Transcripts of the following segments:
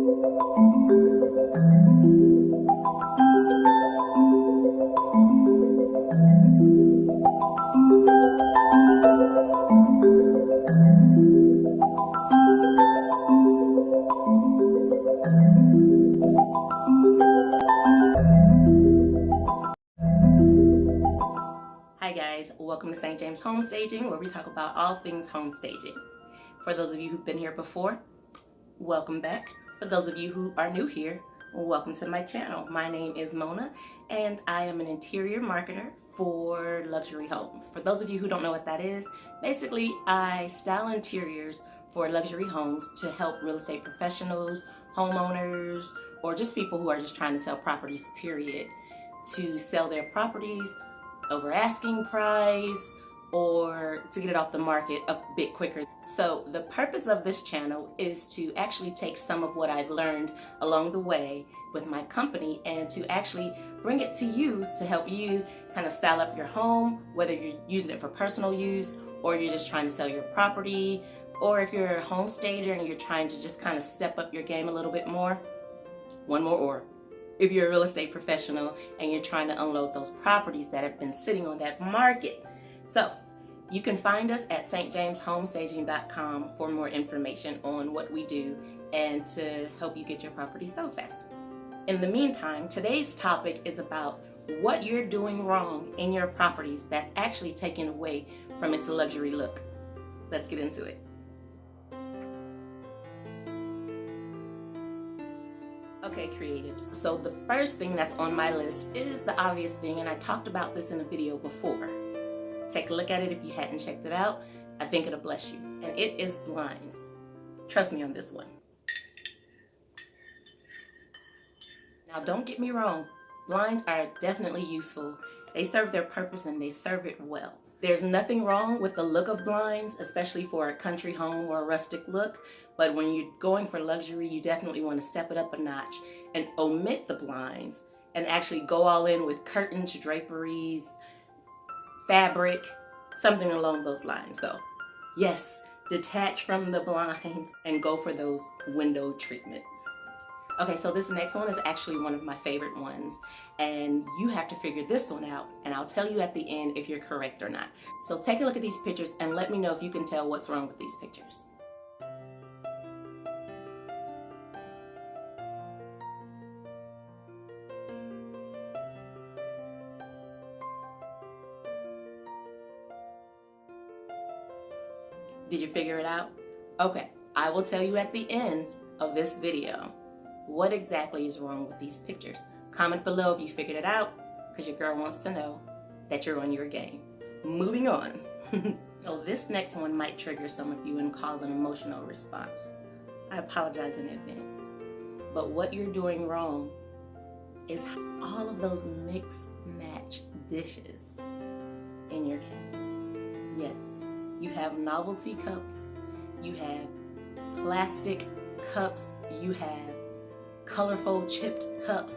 Hi guys, welcome to St. James Home Staging, where we talk about all things home staging. For those of you who've been here before, welcome back. For those of you who are new here, welcome to my channel. My name is Mona and I am an interior marketer for luxury homes. For those of you who don't know what that is, basically I style interiors for luxury homes to help real estate professionals, homeowners, or just people who are just trying to sell properties, period, to sell their properties over asking price or to get it off the market a bit quicker. So the purpose of this channel is to actually take some of what I've learned along the way with my company and to actually bring it to you to help you kind of style up your home, whether you're using it for personal use or you're just trying to sell your property, or if you're a home stager and you're trying to just kind of step up your game a little bit more. One more or. If you're a real estate professional and you're trying to unload those properties that have been sitting on that market. So you can find us at stjameshomestaging.com for more information on what we do and to help you get your property sold faster. In the meantime, today's topic is about what you're doing wrong in your properties that's actually taken away from its luxury look. Let's get into it. Okay, creatives, so the first thing that's on my list is the obvious thing, and I talked about this in a video before. Take a look at it if you hadn't checked it out. I think it'll bless you, and it is blinds. Trust me on this one. Now don't get me wrong, blinds are definitely useful. They serve their purpose and they serve it well. There's nothing wrong with the look of blinds, especially for a country home or a rustic look. But when you're going for luxury, you definitely want to step it up a notch and omit the blinds and actually go all in with curtains, draperies, fabric, something along those lines. So yes, detach from the blinds and go for those window treatments. Okay, so this next one is actually one of my favorite ones, and you have to figure this one out, and I'll tell you at the end if you're correct or not. So take a look at these pictures and let me know if you can tell what's wrong with these pictures. Did you figure it out? Okay, I will tell you at the end of this video what exactly is wrong with these pictures. Comment below if you figured it out, because your girl wants to know that you're on your game. Moving on. So this next one might trigger some of you and cause an emotional response. I apologize in advance. But what you're doing wrong is all of those mix match dishes in your cabinet. Yes, you have novelty cups, you have plastic cups, you have colorful chipped cups,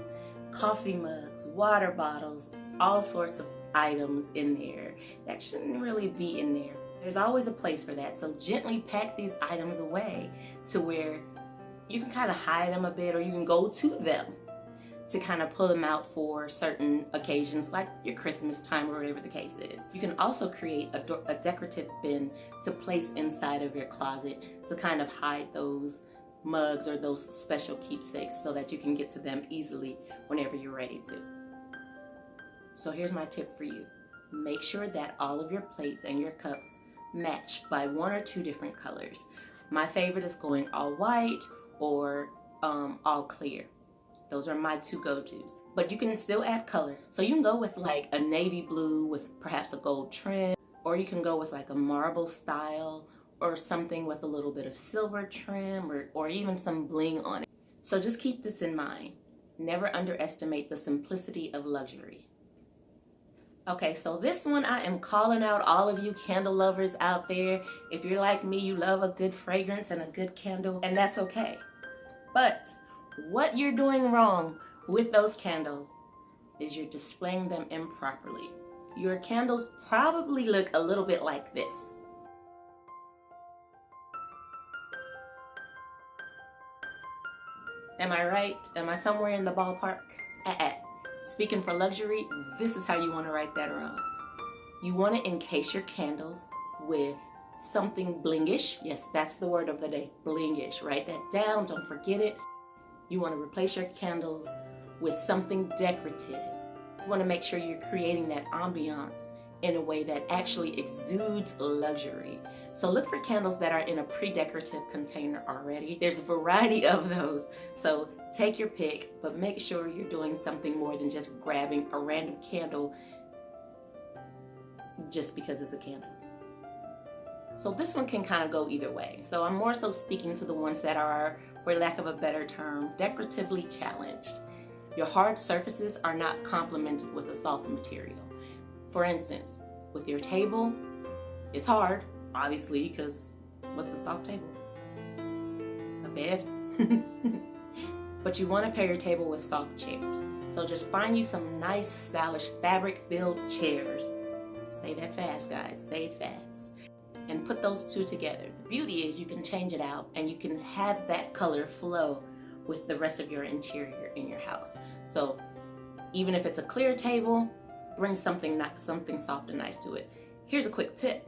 coffee mugs, water bottles, all sorts of items in there that shouldn't really be in there. There's always a place for that, so gently pack these items away to where you can kind of hide them a bit, or you can go to them to kind of pull them out for certain occasions like your Christmas time or whatever the case is. You can also create a decorative bin to place inside of your closet to kind of hide those mugs or those special keepsakes so that you can get to them easily whenever you're ready to. So here's my tip for you. Make sure that all of your plates and your cups match by 1 or 2 different colors. My favorite is going all white or all clear. Those are my 2 go-tos. But you can still add color. So you can go with like a navy blue with perhaps a gold trim, or you can go with like a marble style or something with a little bit of silver trim or even some bling on it. So just keep this in mind. Never underestimate the simplicity of luxury. Okay, so this one I am calling out all of you candle lovers out there. If you're like me, you love a good fragrance and a good candle, and that's okay. But what you're doing wrong with those candles is you're displaying them improperly. Your candles probably look a little bit like this. Am I right? Am I somewhere in the ballpark? Speaking for luxury, this is how you want to right that wrong. You want to encase your candles with something blingish. Yes, that's the word of the day, blingish. Write that down, don't forget it. You want to replace your candles with something decorative. You want to make sure you're creating that ambiance in a way that actually exudes luxury. So look for candles that are in a pre-decorative container already. There's a variety of those. So take your pick, but make sure you're doing something more than just grabbing a random candle just because it's a candle. So this one can kind of go either way. So I'm more so speaking to the ones that are, for lack of a better term, decoratively challenged. Your hard surfaces are not complemented with a soft material. For instance, with your table, it's hard, obviously, because what's a soft table? A bed? But you want to pair your table with soft chairs. So just find you some nice, stylish, fabric-filled chairs. Say that fast, guys. Say it fast. And put those two together. The beauty is you can change it out and you can have that color flow with the rest of your interior in your house. So even if it's a clear table, bring something soft and nice to it. Here's a quick tip.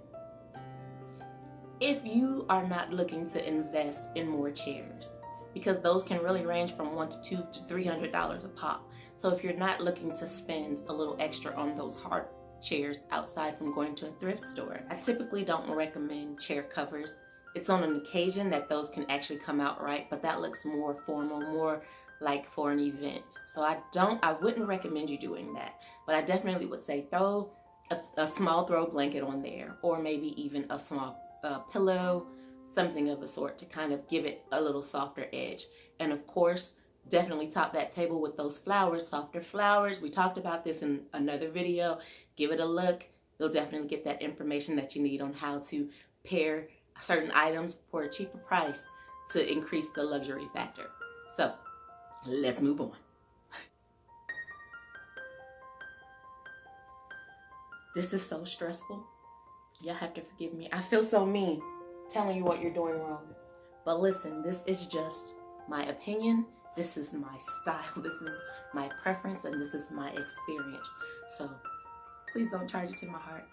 If you are not looking to invest in more chairs, because those can really range from $100 to $200 to $300 a pop. So if you're not looking to spend a little extra on those hard chairs outside from going to a thrift store, I typically don't recommend chair covers. It's on an occasion that those can actually come out right, but that looks more formal, more like for an event. So I wouldn't recommend you doing that, but I definitely would say throw a small throw blanket on there, or maybe even a small pillow, something of the sort to kind of give it a little softer edge. And of course, definitely top that table with those flowers, softer flowers. We talked about this in another video. Give it a look. You'll definitely get that information that you need on how to pair certain items for a cheaper price to increase the luxury factor. So let's move on. This is so stressful. Y'all have to forgive me. I feel so mean telling you what you're doing wrong. But listen, this is just my opinion. This is my style. This is my preference, and this is my experience. So please don't charge it to my heart.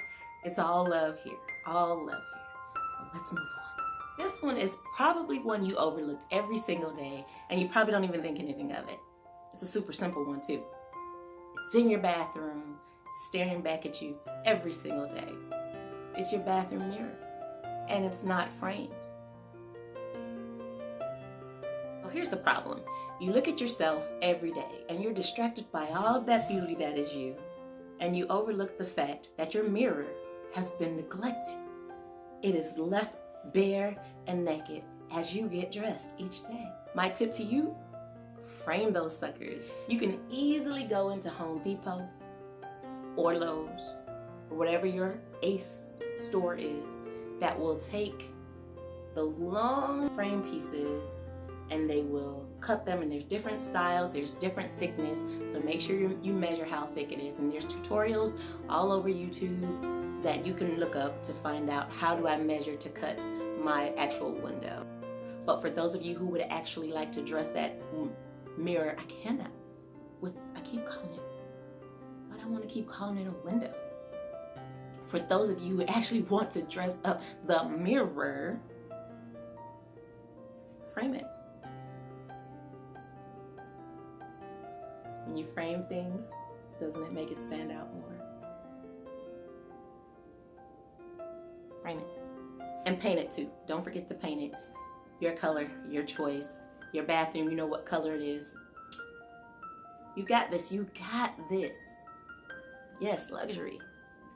It's all love here. All love here. Well, let's move on. This one is probably one you overlook every single day, and you probably don't even think anything of it. It's a super simple one too. It's in your bathroom, staring back at you every single day. It's your bathroom mirror, and it's not framed. Well, here's the problem. You look at yourself every day, and you're distracted by all of that beauty that is you, and you overlook the fact that your mirror has been neglected. It is left bare and naked as you get dressed each day. My tip to you, frame those suckers. You can easily go into Home Depot or Lowe's or whatever your ace store is that will take those long frame pieces and they will cut them, and there's different styles, there's different thickness, so make sure you measure how thick it is. And there's tutorials all over YouTube that you can look up to find out how do I measure to cut my actual window. But for those of you who would actually like to dress that mirror, I cannot. I keep calling it, but I want to keep calling it a window. For those of you who actually want to dress up the mirror, frame it. When you frame things, doesn't it make it stand out more? Frame it. And paint it too. Don't forget to paint it. Your color, your choice. Your bathroom, you know what color it is. You got this. You got this. Yes, luxury.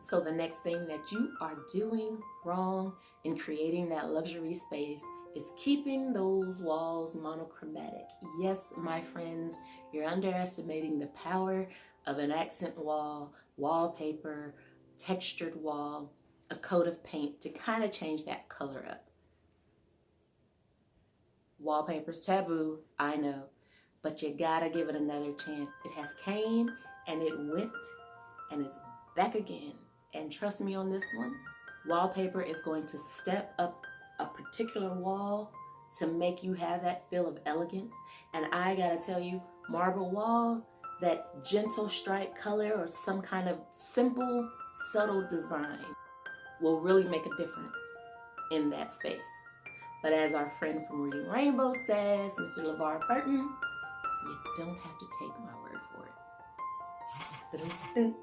So the next thing that you are doing wrong in creating that luxury space is keeping those walls monochromatic. Yes, my friends, you're underestimating the power of an accent wall, wallpaper, textured wall, a coat of paint to kind of change that color up. Wallpaper's taboo, I know, but you gotta give it another chance. It has came and it went and it's back again. And trust me on this one, wallpaper is going to step up a particular wall to make you have that feel of elegance. And I gotta tell you, marble walls, that gentle stripe color or some kind of simple, subtle design will really make a difference in that space. But as our friend from Reading Rainbow says, Mr. LeVar Burton, you don't have to take my word for it.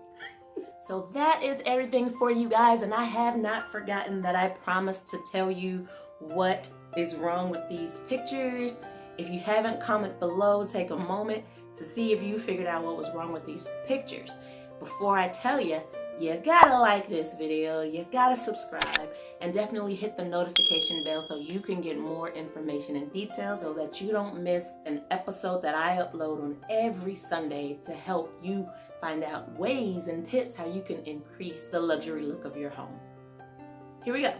So that is everything for you guys, and I have not forgotten that I promised to tell you what is wrong with these pictures. If you haven't, comment below, take a moment to see if you figured out what was wrong with these pictures. Before I tell you, you gotta like this video, you gotta subscribe, and definitely hit the notification bell so you can get more information and details so that you don't miss an episode that I upload on every Sunday to help you find out ways and tips how you can increase the luxury look of your home. Here we go.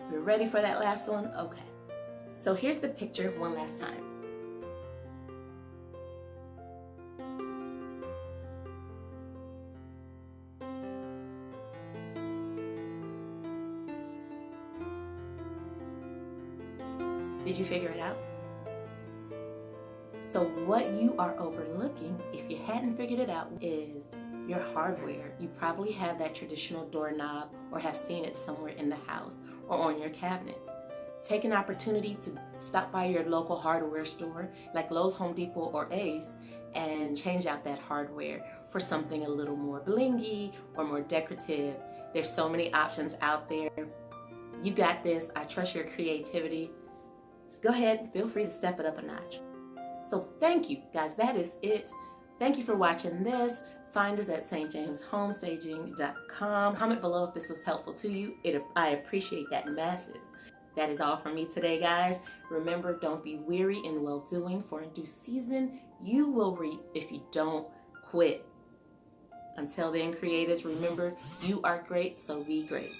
We're ready for that last one? Okay. So here's the picture one last time. Did you figure it out? So what you are overlooking, if you hadn't figured it out, is your hardware. You probably have that traditional doorknob or have seen it somewhere in the house or on your cabinets. Take an opportunity to stop by your local hardware store like Lowe's, Home Depot, or Ace and change out that hardware for something a little more blingy or more decorative. There's so many options out there. You got this. I trust your creativity. Go ahead, feel free to step it up a notch. So thank you, guys. That is it. Thank you for watching this. Find us at stjameshomestaging.com. Comment below if this was helpful to you. I appreciate that masses. That is all from me today, guys. Remember, don't be weary in well-doing, for in due season you will reap if you don't quit. Until then, creators, remember, you are great, so be great.